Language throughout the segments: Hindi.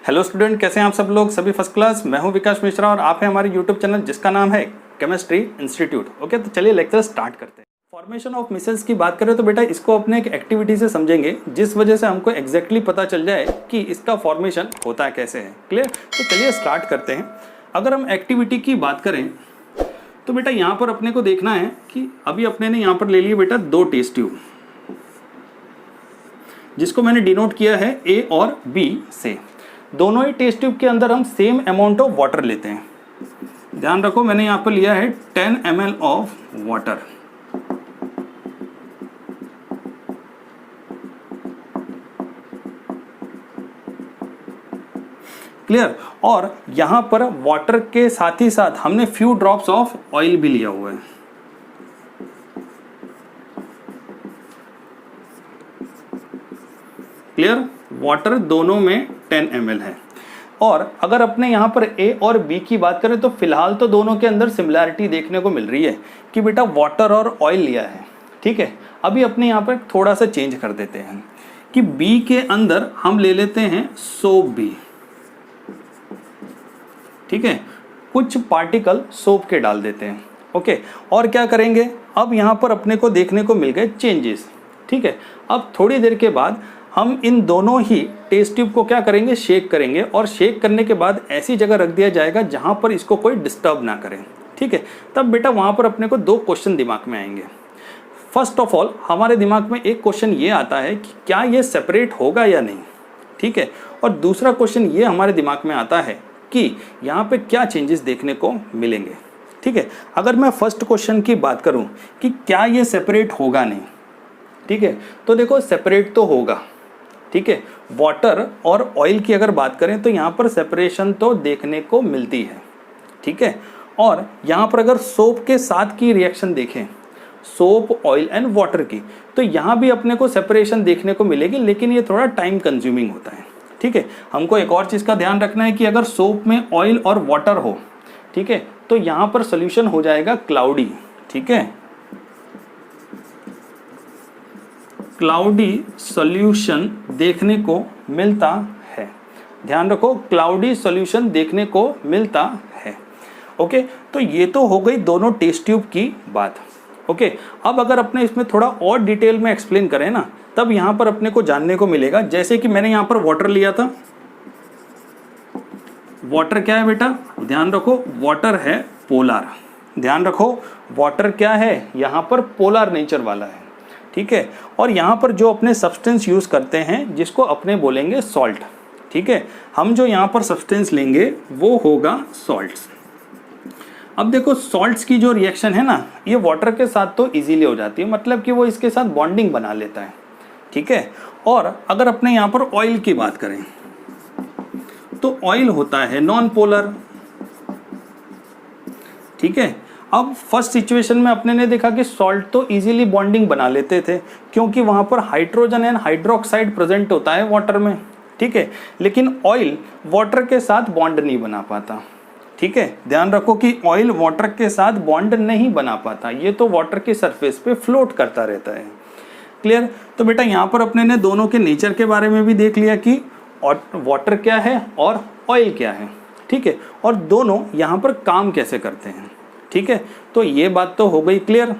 हेलो स्टूडेंट, कैसे हैं आप सब लोग? सभी फर्स्ट क्लास। मैं हूं विकास मिश्रा और आप हैं हमारे यूट्यूब चैनल जिसका नाम है केमिस्ट्री इंस्टीट्यूट। ओके, तो चलिए लेक्चर स्टार्ट करते हैं। फॉर्मेशन ऑफ मिसेल्स की बात करें तो बेटा इसको अपने एक एक्टिविटी से समझेंगे जिस वजह से हमको एग्जैक्टली पता चल जाए कि इसका फॉर्मेशन होता कैसे है। क्लियर? तो चलिए स्टार्ट करते हैं। अगर हम एक्टिविटी की बात करें तो बेटा यहाँ पर अपने को देखना है कि अभी अपने ने यहाँ पर ले लिए बेटा 2 टेस्ट ट्यूब, जिसको मैंने डिनोट किया है A और B से। दोनों ही टेस्ट ट्यूब के अंदर हम सेम अमाउंट ऑफ वाटर लेते हैं। ध्यान रखो, मैंने यहाँ पर लिया है 10 ml ऑफ वाटर। क्लियर? और यहाँ पर वाटर के साथ ही साथ हमने फ्यू ड्रॉप्स ऑफ ऑयल भी लिया हुआ है। क्लियर? वाटर दोनों में 10 ml है। और अगर अपने यहाँ पर A और B की बात करें तो फिलहाल तो दोनों के अंदर सिमिलैरिटी देखने को मिल रही है कि बेटा वाटर और ऑयल लिया है। ठीक है, अभी अपने यहाँ पर थोड़ा सा चेंज कर देते हैं कि B के अंदर हम ले लेते हैं सोप भी। ठीक है, कुछ पार्टिकल सोप के डाल देते हैं। ओके, और क्या करेंगे, अब यहाँ पर अपने को देखने को मिल गए चेंजेस। ठीक है, अब थोड़ी देर के बाद हम इन दोनों ही टेस्ट ट्यूब को क्या करेंगे, शेक करेंगे। और शेक करने के बाद ऐसी जगह रख दिया जाएगा जहां पर इसको कोई डिस्टर्ब ना करे। ठीक है, तब बेटा वहां पर अपने को 2 क्वेश्चन दिमाग में आएंगे। फर्स्ट ऑफ ऑल हमारे दिमाग में एक क्वेश्चन ये आता है कि क्या ये सेपरेट होगा या नहीं। ठीक है, और दूसरा क्वेश्चन ये हमारे दिमाग में आता है कि यहाँ पे क्या चेंजेस देखने को मिलेंगे। ठीक है, अगर मैं फर्स्ट क्वेश्चन की बात करूँ कि क्या ये सेपरेट होगा नहीं, ठीक है, तो देखो सेपरेट तो होगा। ठीक है, वाटर और ऑयल की अगर बात करें तो यहाँ पर सेपरेशन तो देखने को मिलती है। ठीक है, और यहाँ पर अगर सोप के साथ की रिएक्शन देखें, सोप, ऑयल एंड वाटर की, तो यहाँ भी अपने को सेपरेशन देखने को मिलेगी, लेकिन ये थोड़ा टाइम कंज्यूमिंग होता है। ठीक है, हमको एक और चीज़ का ध्यान रखना है कि अगर सोप में ऑयल और वाटर हो, ठीक है, तो यहाँ पर सोल्यूशन हो जाएगा क्लाउडी। ठीक है, क्लाउडी सॉल्यूशन देखने को मिलता है। ध्यान रखो, क्लाउडी सॉल्यूशन देखने को मिलता है। ओके, तो ये तो हो गई दोनों टेस्ट ट्यूब की बात। ओके, अब अगर अपने इसमें थोड़ा और डिटेल में एक्सप्लेन करें ना, तब यहाँ पर अपने को जानने को मिलेगा, जैसे कि मैंने यहाँ पर वाटर लिया था। वाटर क्या है बेटा, ध्यान रखो, वाटर है पोलर। ध्यान रखो, वाटर क्या है, यहाँ पर पोलर नेचर वाला है। ठीक है, और यहाँ पर जो अपने सब्सटेंस यूज़ करते हैं जिसको अपने बोलेंगे सॉल्ट। ठीक है, हम जो यहाँ पर सब्सटेंस लेंगे वो होगा सॉल्ट्स। अब देखो, सॉल्ट्स की जो रिएक्शन है ना, ये वाटर के साथ तो इजीली हो जाती है, मतलब कि वो इसके साथ बॉन्डिंग बना लेता है। ठीक है, और अगर अपने यहाँ पर ऑयल की बात करें तो ऑयल होता है नॉन पोलर। ठीक है, अब फर्स्ट सिचुएशन में अपने ने देखा कि सॉल्ट तो इजीली बॉन्डिंग बना लेते थे क्योंकि वहां पर हाइड्रोजन एंड हाइड्रोक्साइड प्रेजेंट होता है वाटर में। ठीक है, लेकिन ऑयल वाटर के साथ बॉन्ड नहीं बना पाता। ठीक है, ध्यान रखो कि ऑयल वाटर के साथ बॉन्ड नहीं बना पाता, ये तो वाटर के सरफेस पे फ्लोट करता रहता है। क्लियर? तो बेटा यहाँ पर अपने ने दोनों के नेचर के बारे में भी देख लिया कि वाटर क्या है और ऑयल क्या है। ठीक है, और दोनों यहाँ पर काम कैसे करते हैं। ठीक है, तो ये बात तो हो गई क्लियर।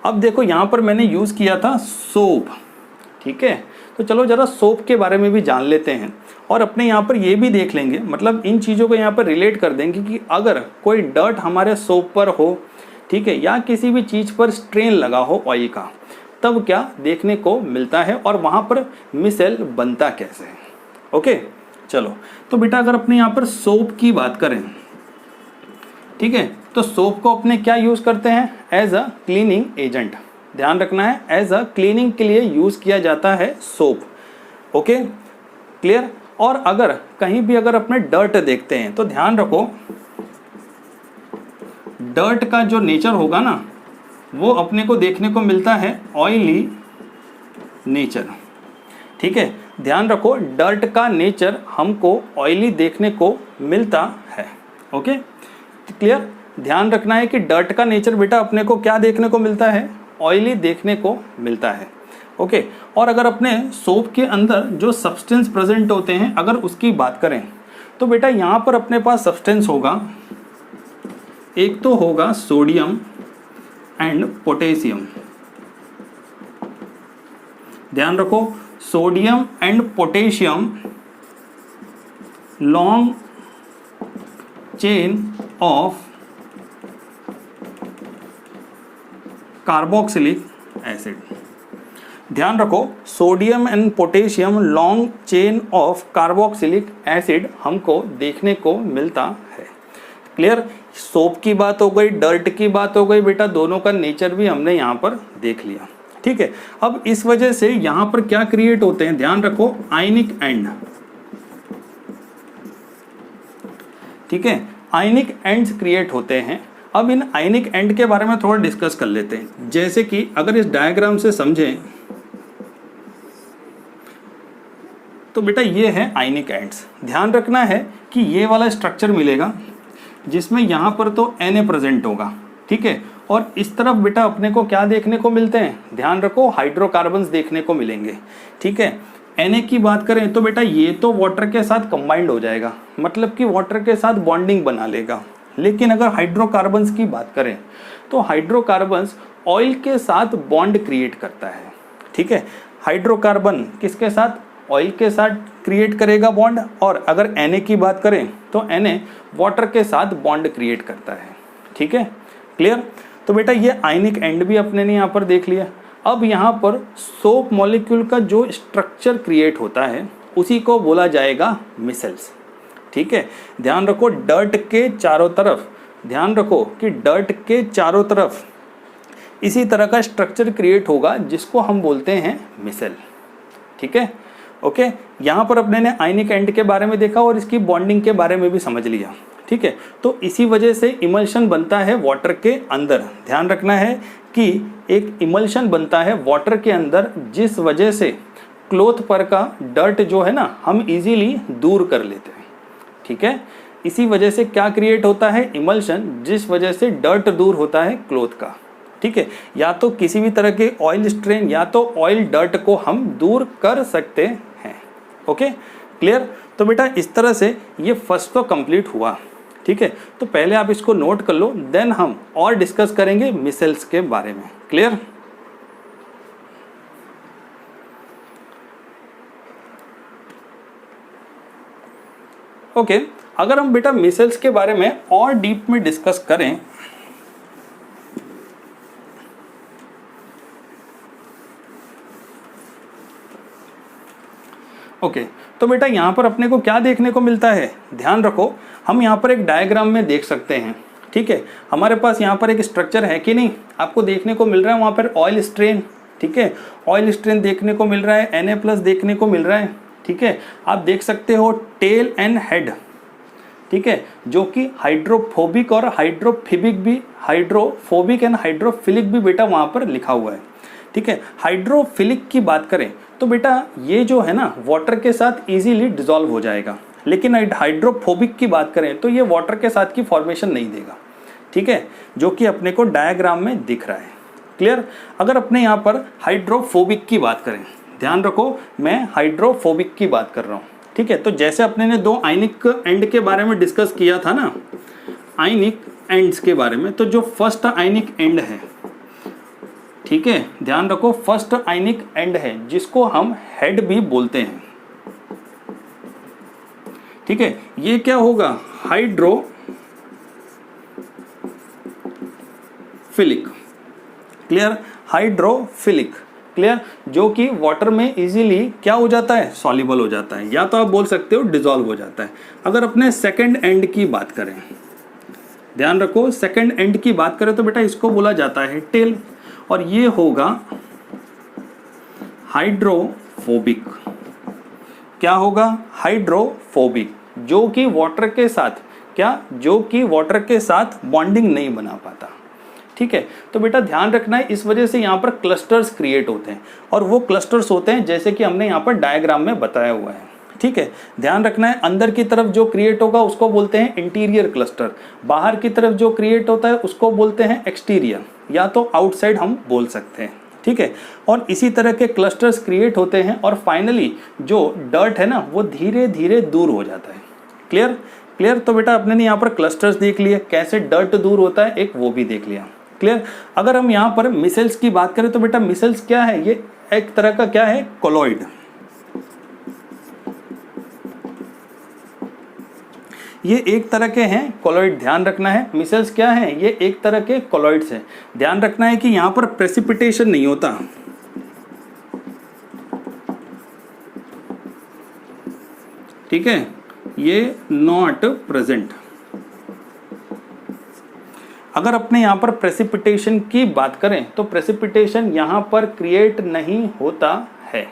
अब देखो, यहाँ पर मैंने यूज़ किया था सोप। ठीक है, तो चलो जरा सोप के बारे में भी जान लेते हैं और अपने यहाँ पर ये भी देख लेंगे, मतलब इन चीज़ों को यहाँ पर रिलेट कर देंगे कि अगर कोई डर्ट हमारे सोप पर हो, ठीक है, या किसी भी चीज़ पर स्ट्रेन लगा हो ऑयल का, तब क्या देखने को मिलता है और वहाँ पर मिसेल बनता कैसे है। ओके, चलो, तो बेटा अगर अपने यहाँ पर सोप की बात करें, ठीक है, तो सोप को अपने क्या यूज़ करते हैं, एज अ क्लीनिंग एजेंट। ध्यान रखना है, एज अ क्लीनिंग के लिए यूज़ किया जाता है सोप। Okay, clear? और अगर कहीं भी अगर अपने डर्ट देखते हैं तो ध्यान रखो, डर्ट का जो नेचर होगा ना, वो अपने को देखने को मिलता है ऑयली नेचर। ठीक है, ध्यान रखो, डर्ट का नेचर हमको ऑयली देखने को मिलता है। Okay, clear? ध्यान रखना है कि डर्ट का नेचर बेटा अपने को क्या देखने को मिलता है, ऑयली देखने को मिलता है। ओके, और अगर अपने सोप के अंदर जो सब्सटेंस प्रेजेंट होते हैं अगर उसकी बात करें तो बेटा यहाँ पर अपने पास सब्सटेंस होगा, एक तो होगा सोडियम एंड पोटेशियम। ध्यान रखो, sodium and potassium long chain of carboxylic acid. ध्यान रखो, sodium and potassium long chain of carboxylic acid हमको देखने को मिलता है। क्लियर? सोप की बात हो गई, डर्ट की बात हो गई, बेटा दोनों का नेचर भी हमने यहाँ पर देख लिया। ठीक है, अब इस वजह से यहाँ पर क्या क्रिएट होते हैं, ध्यान रखो, आयनिक एंड। ठीक है, आयनिक एंड्स क्रिएट होते हैं। अब इन आयनिक एंड के बारे में थोड़ा डिस्कस कर लेते हैं। जैसे कि अगर इस डायग्राम से समझें तो बेटा ये है आयनिक एंड्स। ध्यान रखना है कि ये वाला स्ट्रक्चर मिलेगा जिसमें यहाँ पर तो Na प्रेजेंट होगा। ठीक है, और इस तरफ बेटा अपने को क्या देखने को मिलते हैं, ध्यान रखो, हाइड्रोकार्बन्स देखने को मिलेंगे। ठीक है, Na की बात करें तो बेटा ये तो वाटर के साथ कंबाइंड हो जाएगा, मतलब कि वाटर के साथ बॉन्डिंग बना लेगा। लेकिन अगर हाइड्रोकार्बन्स की बात करें तो हाइड्रोकार्बन्स ऑयल के साथ बॉन्ड क्रिएट करता है। ठीक है, हाइड्रोकार्बन किसके साथ, ऑयल के साथ क्रिएट करेगा बॉन्ड, और अगर Na की बात करें तो Na वाटर के साथ बॉन्ड क्रिएट करता है। ठीक है, क्लियर? तो बेटा ये आयनिक एंड भी अपने ने यहाँ पर देख लिया। अब यहाँ पर सोप मॉलिक्यूल का जो स्ट्रक्चर क्रिएट होता है उसी को बोला जाएगा मिसेल्स। ठीक है, ध्यान रखो, डर्ट के चारों तरफ, ध्यान रखो कि डर्ट के चारों तरफ इसी तरह का स्ट्रक्चर क्रिएट होगा जिसको हम बोलते हैं मिसेल। ठीक है, ओके, यहाँ पर अपने ने आयनिक एंड के बारे में देखा और इसकी बॉन्डिंग के बारे में भी समझ लिया। ठीक है, तो इसी वजह से इमल्शन बनता है वाटर के अंदर। ध्यान रखना है कि एक इमल्शन बनता है वाटर के अंदर, जिस वजह से क्लोथ पर का डर्ट जो है ना हम इजीली दूर कर लेते हैं। ठीक है, इसी वजह से क्या क्रिएट होता है, इमल्शन, जिस वजह से डर्ट दूर होता है क्लोथ का। ठीक है, या तो किसी भी तरह के ऑयल स्ट्रेन या तो ऑयल डर्ट को हम दूर कर सकते हैं। Okay, clear? तो बेटा इस तरह से ये फर्स्ट तो कंप्लीट हुआ। ठीक है, तो पहले आप इसको नोट कर लो, देन हम और डिस्कस करेंगे मिसेल्स के बारे में। क्लियर? ओके, अगर हम बेटा मिसेल्स के बारे में और डीप में डिस्कस करें ओके, तो बेटा यहाँ पर अपने को क्या देखने को मिलता है, ध्यान रखो, हम यहाँ पर एक डायग्राम में देख सकते हैं। ठीक है, हमारे पास यहाँ पर एक स्ट्रक्चर है कि नहीं, आपको देखने को मिल रहा है वहाँ पर ऑयल स्ट्रेन। ठीक है, ऑयल स्ट्रेन देखने को मिल रहा है, Na+ देखने को मिल रहा है। ठीक है, आप देख सकते हो टेल एंड हेड। ठीक है, जो कि हाइड्रोफोबिक और हाइड्रोफोबिक एंड हाइड्रोफिलिक भी बेटा वहाँ पर लिखा हुआ है। ठीक है, हाइड्रोफिलिक की बात करें तो बेटा ये जो है ना वाटर के साथ इजीली डिसॉल्व हो जाएगा, लेकिन हाइड्रोफोबिक की बात करें तो ये वाटर के साथ की फॉर्मेशन नहीं देगा। ठीक है, जो कि अपने को डायग्राम में दिख रहा है। क्लियर? अगर अपने यहाँ पर हाइड्रोफोबिक की बात करें, ध्यान रखो मैं हाइड्रोफोबिक की बात कर रहा हूँ। ठीक है, तो जैसे अपने ने दो आयनिक एंड के बारे में डिस्कस किया था ना, आयनिक एंड्स के बारे में, तो जो फर्स्ट आयनिक एंड है, ठीक है, ध्यान रखो, फर्स्ट आयनिक एंड है जिसको हम हेड भी बोलते हैं। ठीक है, ये क्या होगा, हाइड्रोफिलिक। क्लियर? हाइड्रोफिलिक। क्लियर? जो कि वाटर में इजीली क्या हो जाता है, सॉल्युबल हो जाता है, या तो आप बोल सकते हो डिसॉल्व हो जाता है। अगर अपने सेकंड एंड की बात करें, ध्यान रखो, सेकंड एंड की बात करें तो बेटा इसको बोला जाता है टेल, और ये होगा हाइड्रोफोबिक। क्या होगा, हाइड्रोफोबिक, जो कि वाटर के साथ जो कि वाटर के साथ बॉन्डिंग नहीं बना पाता। ठीक है, तो बेटा ध्यान रखना है, इस वजह से यहाँ पर क्लस्टर्स क्रिएट होते हैं, और वो क्लस्टर्स होते हैं जैसे कि हमने यहाँ पर डायग्राम में बताया हुआ है। ठीक है, ध्यान रखना है, अंदर की तरफ जो क्रिएट होगा उसको बोलते हैं इंटीरियर क्लस्टर, बाहर की तरफ जो क्रिएट होता है उसको बोलते हैं एक्सटीरियर, या तो आउटसाइड हम बोल सकते हैं। ठीक है, और इसी तरह के क्लस्टर्स क्रिएट होते हैं, और फाइनली जो डर्ट है ना वो धीरे धीरे दूर हो जाता है। Clear clear. तो बेटा अपने ने यहाँ पर क्लस्टर्स देख लिए, कैसे डर्ट दूर होता है, एक वो भी देख लिया। क्लियर। अगर हम यहाँ पर मिसल्स की बात करें तो बेटा मिसल्स क्या है, ये एक तरह का क्या है, कोलॉइड। ये एक तरह के हैं कोलॉइड, ध्यान रखना है। मिसल्स क्या है, ये एक तरह के कोलॉइड्स हैं। ध्यान रखना है कि यहाँ पर प्रेसिपिटेशन नहीं होता, ठीक है, ये नॉट प्रेजेंट। अगर अपने यहाँ पर प्रेसिपिटेशन की बात करें तो प्रेसिपिटेशन यहाँ पर क्रिएट नहीं होता है।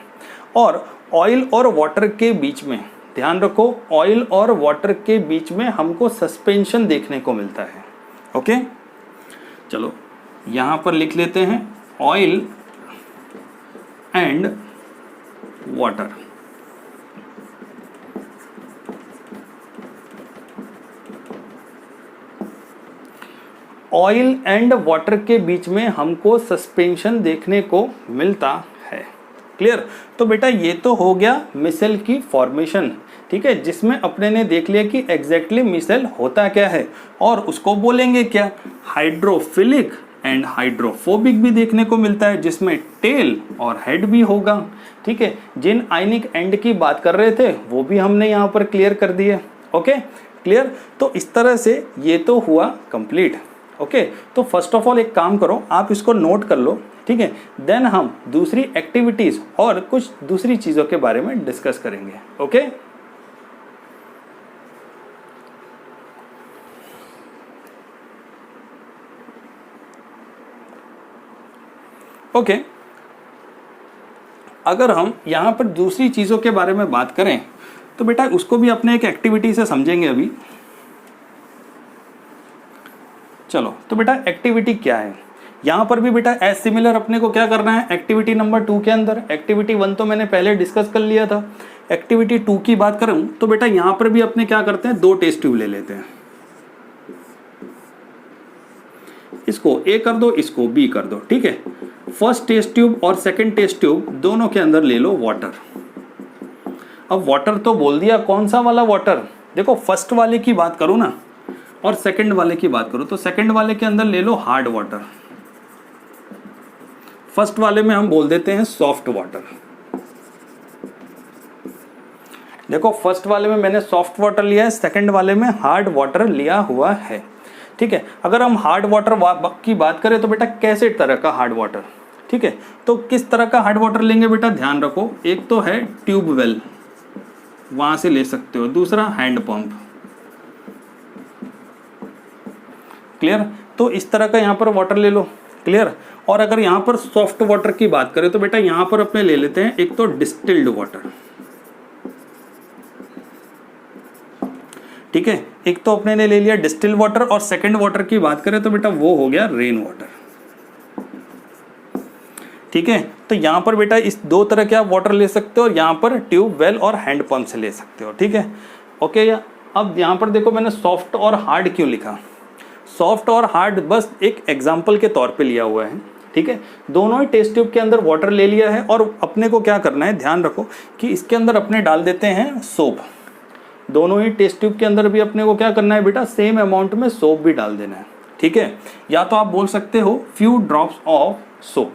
और ऑयल और वाटर के बीच में, ध्यान रखो, ऑयल और वाटर के बीच में हमको सस्पेंशन देखने को मिलता है। ओके, चलो यहाँ पर लिख लेते हैं oil and water. Oil and water के बीच में हमको सस्पेंशन देखने को मिलता है। क्लियर। तो बेटा ये तो हो गया मिसल की फॉर्मेशन, ठीक है, जिसमें अपने ने देख लिया कि एग्जैक्टली मिसल होता क्या है और उसको बोलेंगे क्या, हाइड्रोफिलिक एंड हाइड्रोफोबिक भी देखने को मिलता है, जिसमें टेल और हेड भी होगा। ठीक है, जिन आयनिक एंड की बात कर रहे थे वो भी हमने यहाँ पर क्लियर कर दिए। Okay clear. तो इस तरह से ये तो हुआ कंप्लीट। ओके, तो फर्स्ट ऑफ ऑल एक काम करो, आप इसको नोट कर लो, ठीक है, देन हम दूसरी एक्टिविटीज और कुछ दूसरी चीजों के बारे में डिस्कस करेंगे। Okay okay. अगर हम यहाँ पर दूसरी चीजों के बारे में बात करें तो बेटा उसको भी अपने एक एक्टिविटी से समझेंगे अभी। चलो, तो बेटा एक्टिविटी क्या है, यहाँ पर भी बेटा एज सिमिलर अपने को क्या करना है, एक्टिविटी नंबर 2 के अंदर। एक्टिविटी 1 तो मैंने पहले डिस्कस कर लिया था। एक्टिविटी 2 की बात करूं तो बेटा यहाँ पर भी अपने क्या करते हैं, 2 टेस्ट ट्यूब ले लेते हैं। इसको ए कर दो, इसको बी कर दो, ठीक है। फर्स्ट टेस्ट ट्यूब और सेकंड टेस्ट ट्यूब दोनों के अंदर ले लो वाटर। अब वाटर तो बोल दिया, कौन सा वाला वाटर, देखो फर्स्ट वाले की बात करूं ना और सेकंड वाले की बात करूं तो सेकंड वाले के अंदर ले लो हार्ड वाटर, फर्स्ट वाले में हम बोल देते हैं सॉफ्ट वाटर। देखो फर्स्ट वाले में मैंने सॉफ्ट वाटर लिया है, सेकंड वाले में हार्ड वाटर लिया हुआ है। ठीक है, अगर हम हार्ड वाटर की बात करें तो बेटा कैसे तरह का हार्ड वाटर, ठीक है, तो किस तरह का हार्ड वाटर लेंगे बेटा, ध्यान रखो, एक तो है ट्यूब वेल, वहां से ले सकते हो, दूसरा हैंड पंप। क्लियर। तो इस तरह का यहाँ पर वाटर ले लो। क्लियर। और अगर यहाँ पर सॉफ्ट वाटर की बात करें तो बेटा यहाँ पर अपने ले लेते हैं एक तो डिस्टिल्ड वाटर, ठीक है, एक तो अपने ने ले लिया डिस्टिल्ड वाटर, और सेकंड वाटर की बात करें तो बेटा वो हो गया रेन वाटर। ठीक है, तो यहाँ पर बेटा इस 2 तरह के आप वाटर ले सकते हो, और यहाँ पर ट्यूब वेल और हैंड पंप से ले सकते हो। ठीक है, ओके। अब यहाँ पर देखो मैंने सॉफ्ट और हार्ड क्यों लिखा, सॉफ्ट और हार्ड बस एक एग्जाम्पल के तौर पे लिया हुआ है। ठीक है, दोनों ही टेस्ट ट्यूब के अंदर वाटर ले लिया है, और अपने को क्या करना है, ध्यान रखो कि इसके अंदर अपने डाल देते हैं सोप। दोनों ही टेस्ट ट्यूब के अंदर भी अपने को क्या करना है बेटा, सेम अमाउंट में सोप भी डाल देना है। ठीक है, या तो आप बोल सकते हो फ्यू ड्रॉप्स ऑफ सोप।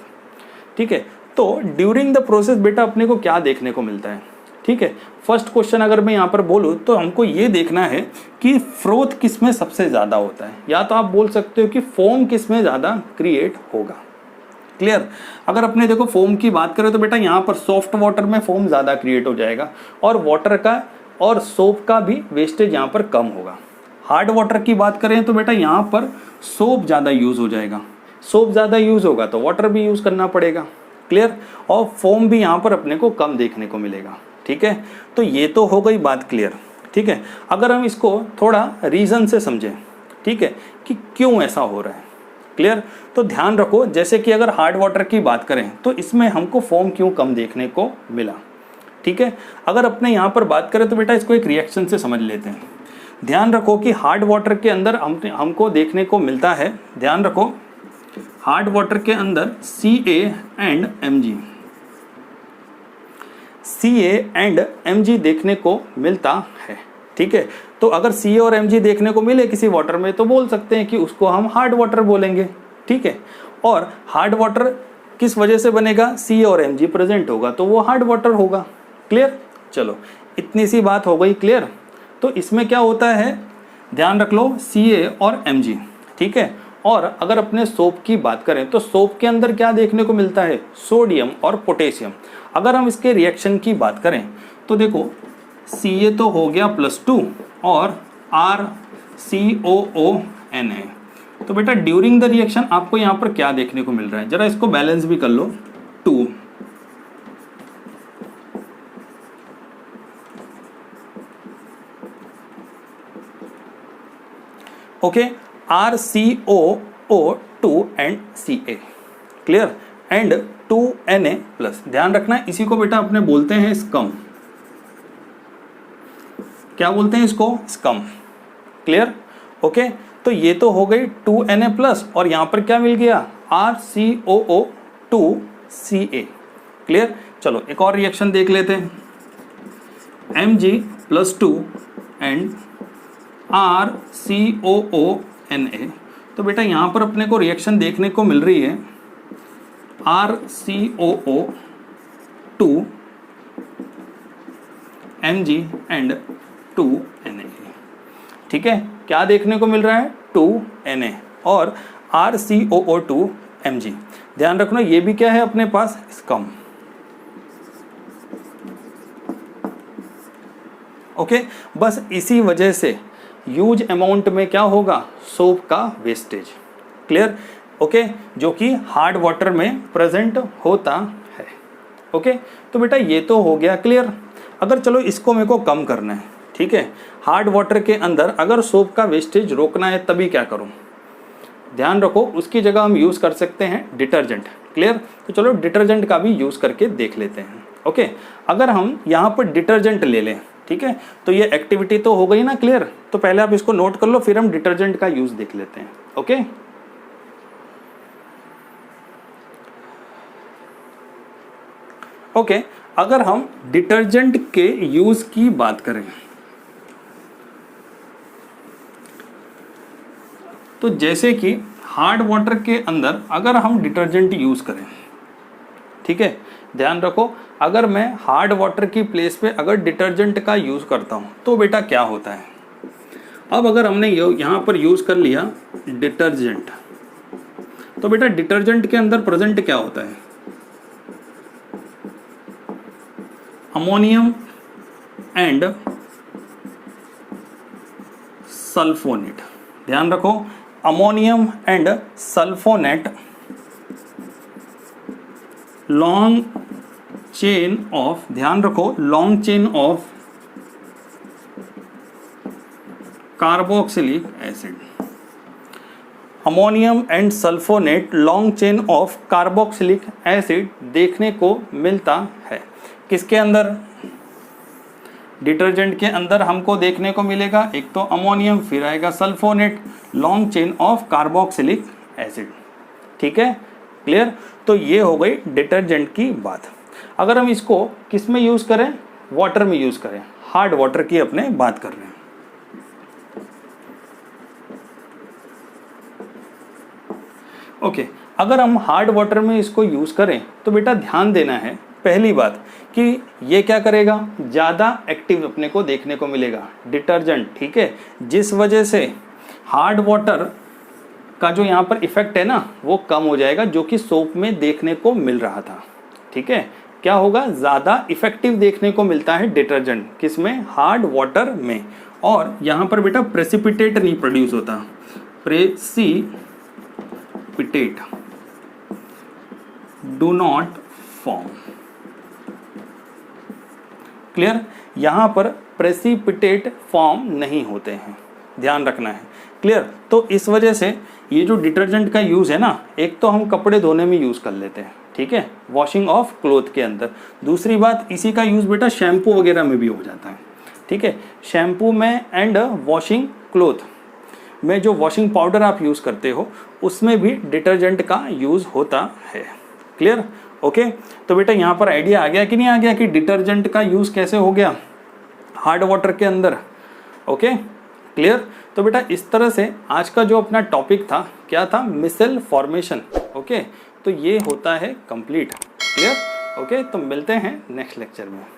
ठीक है, तो ड्यूरिंग द प्रोसेस बेटा अपने को क्या देखने को मिलता है। ठीक है, फर्स्ट क्वेश्चन अगर मैं यहाँ पर बोलूँ तो हमको ये देखना है कि फ्रोथ किस में सबसे ज़्यादा होता है, या तो आप बोल सकते हो कि फोम किस में ज़्यादा क्रिएट होगा। क्लियर। अगर अपने देखो फोम की बात करें तो बेटा यहाँ पर सॉफ्ट वाटर में फोम ज़्यादा क्रिएट हो जाएगा, और वाटर का और सोप का भी वेस्टेज यहाँ पर कम होगा। हार्ड वाटर की बात करें तो बेटा यहाँ पर सोप ज़्यादा यूज़ हो जाएगा, सोप ज़्यादा यूज़ होगा तो वाटर भी यूज़ करना पड़ेगा। क्लियर। और फोम भी यहाँ पर अपने को कम देखने को मिलेगा। ठीक है, तो ये तो हो गई बात क्लियर। ठीक है, अगर हम इसको थोड़ा रीज़न से समझें, ठीक है, कि क्यों ऐसा हो रहा है। क्लियर। तो ध्यान रखो, जैसे कि अगर हार्ड वाटर की बात करें तो इसमें हमको फोम क्यों कम देखने को मिला। ठीक है, अगर अपने यहाँ पर बात करें तो बेटा इसको एक रिएक्शन से समझ लेते हैं। ध्यान रखो कि हार्ड वाटर के अंदर हमको देखने को मिलता है, ध्यान रखो, हार्ड वाटर के अंदर Ca and Mg, Ca and Mg देखने को मिलता है। ठीक है। तो अगर Ca और Mg देखने को मिले किसी वाटर में तो बोल सकते हैं कि उसको हम हार्ड वाटर बोलेंगे, ठीक है। और हार्ड वाटर किस वजह से बनेगा, Ca और Mg प्रेजेंट होगा तो वो हार्ड वाटर होगा। क्लियर, चलो इतनी सी बात हो गई क्लियर। तो इसमें क्या होता है, ध्यान रख लो Ca और Mg, ठीक है। और अगर अपने सोप की बात करें तो सोप के अंदर क्या देखने को मिलता है, सोडियम और पोटेशियम। अगर हम इसके रिएक्शन की बात करें तो देखो Ca तो हो गया +2 और RCOONA। तो बेटा ड्यूरिंग द रिएक्शन आपको यहाँ पर क्या देखने को मिल रहा है, जरा इसको बैलेंस भी कर लो। 2 okay, RCOO2 and Ca, clear, and 2Na+। ध्यान रखना इसी को बेटा अपने बोलते हैं स्कम। क्या बोलते हैं इसको, स्कम। Clear, okay. तो ये तो हो गई 2Na+ और यहां पर क्या मिल गया, RCOO2Ca। क्लियर, चलो एक और रिएक्शन देख लेते हैं, Mg+2 एंड RCOONA। तो बेटा यहां पर अपने को रिएक्शन देखने को मिल रही है RCOO2 Mg एंड 2Na, ठीक है। क्या देखने को मिल रहा है, 2Na और RCOO2 Mg। ध्यान रखना ये भी क्या है अपने पास, स्कम। ओके, बस इसी वजह से ह्यूज अमाउंट में क्या होगा, सोप का वेस्टेज। क्लियर, ओके, जो कि हार्ड वाटर में प्रेजेंट होता है। ओके, तो बेटा ये तो हो गया क्लियर। अगर चलो इसको मेरे को कम करना है, ठीक है, हार्ड वाटर के अंदर अगर सोप का वेस्टेज रोकना है तभी क्या करूं, ध्यान रखो उसकी जगह हम यूज कर सकते हैं डिटर्जेंट। क्लियर, तो चलो डिटर्जेंट का भी यूज करके देख लेते हैं। ओके, अगर हम यहाँ पर डिटर्जेंट ले लें, ठीक है, तो ये एक्टिविटी तो हो गई ना क्लियर। तो पहले आप इसको नोट कर लो, फिर हम डिटर्जेंट का यूज देख लेते हैं। ओके, ओके, अगर हम डिटर्जेंट के यूज की बात करें तो जैसे कि हार्ड वाटर के अंदर अगर हम डिटर्जेंट यूज करें, ठीक है, ध्यान रखो अगर मैं हार्ड वाटर की प्लेस पे अगर डिटर्जेंट का यूज करता हूं तो बेटा क्या होता है। अब अगर हमने यहां पर यूज कर लिया डिटर्जेंट, तो बेटा डिटर्जेंट के अंदर प्रेजेंट क्या होता है, अमोनियम एंड सल्फोनेट। ध्यान रखो ammonium and sulphonate long chain of, ध्यान रखो long chain of carboxylic acid. Ammonium and sulphonate long chain of carboxylic acid देखने को मिलता है किसके अंदर, डिटर्जेंट के अंदर हमको देखने को मिलेगा एक तो अमोनियम, फिर आएगा sulphonate, long chain of carboxylic acid. ठीक है, क्लियर। तो ये हो गई डिटर्जेंट की बात। अगर हम इसको किस में यूज करें, वाटर में यूज करें, हार्ड वाटर की अपने बात कर रहे हैं। ओके, अगर हम हार्ड वाटर में इसको यूज करें तो बेटा ध्यान देना है पहली बात कि ये क्या करेगा, ज़्यादा एक्टिव अपने को देखने को मिलेगा डिटर्जेंट। ठीक है, जिस वजह से हार्ड वाटर का जो यहाँ पर इफेक्ट है ना वो कम हो जाएगा जो कि सोप में देखने को मिल रहा था। ठीक है, क्या होगा, ज़्यादा इफेक्टिव देखने को मिलता है डिटर्जेंट किसमें, हार्ड वाटर में। और यहाँ पर बेटा प्रेसिपिटेट नहीं प्रोड्यूस होता, precipitate do not form. Clear, यहाँ पर प्रेसिपिटेट फॉर्म नहीं होते हैं, ध्यान रखना है। क्लियर, तो इस वजह से ये जो डिटर्जेंट का यूज़ है ना, एक तो हम कपड़े धोने में यूज़ कर लेते हैं, ठीक है, वॉशिंग ऑफ क्लोथ के अंदर। दूसरी बात इसी का यूज़ बेटा शैम्पू वगैरह में भी हो जाता है। ठीक है, शैम्पू में एंड वॉशिंग क्लोथ में जो वॉशिंग पाउडर आप यूज़ करते हो उसमें भी डिटर्जेंट का यूज़ होता है। Clear, okay. तो बेटा यहाँ पर आइडिया आ गया कि नहीं आ गया कि डिटर्जेंट का यूज़ कैसे हो गया हार्ड वाटर के अंदर। Okay clear. तो बेटा इस तरह से आज का जो अपना टॉपिक था क्या था, मिसेल फॉर्मेशन। ओके तो ये होता है कंप्लीट। क्लियर। ओके तो मिलते हैं नेक्स्ट लेक्चर में।